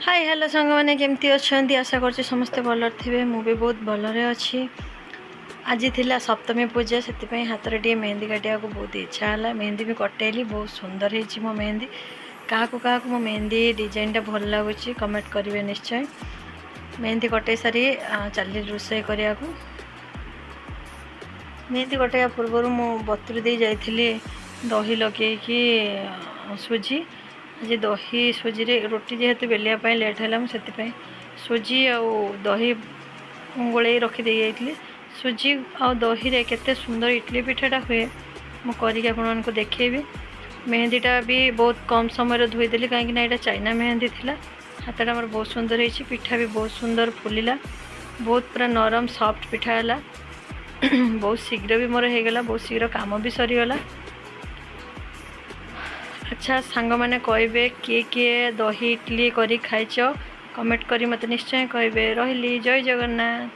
Hi hello सांग मैंने केमती अच्छा आशा कर समस्ते भल थे मुझे बहुत भलरे अच्छी। आज थिला सप्तमी पूजा से हाथ में टे मेहंदी काटिया को बहुत इच्छा है। मेहंदी भी कटेली बहुत सुंदर हो मो मेहंदी। क्या मो मेहंदी डिजाइनटा भल लगुच कमेंट करेंगे निश्चय। मेहंदी कटे सारी चली रोषे करने को। मेहंदी कटाइया पूर्व मु बतुरी दे जाइली दही लगे सुजी। आज दही सुजी रे रोटी जेहेतु बेलिया लेट है मुझे सुजी आ दही गोल रखीदे जाइली। सुजी आ दही रे केते सुंदर इडली पिठाटा हुए मुझे आपको देखेबी। मेहंदीटा भी बहुत कम समय धोईदेली कहीं यहाँ चाइना मेहंदी थिला। हाथटा मोर बहुत सुंदर होती। पिठा भी बहुत सुंदर फुलिला। बहुत पूरा नरम सॉफ्ट पिठा है। बहुत शीघ्र भी मोर होगला। बहुत शीघ्र काम भी सरीगला। अच्छा सांग मैंने कहे किए किए दही इडली करी खाइच कमेंट करी मत निश्चय कहे। रही जय जगन्नाथ।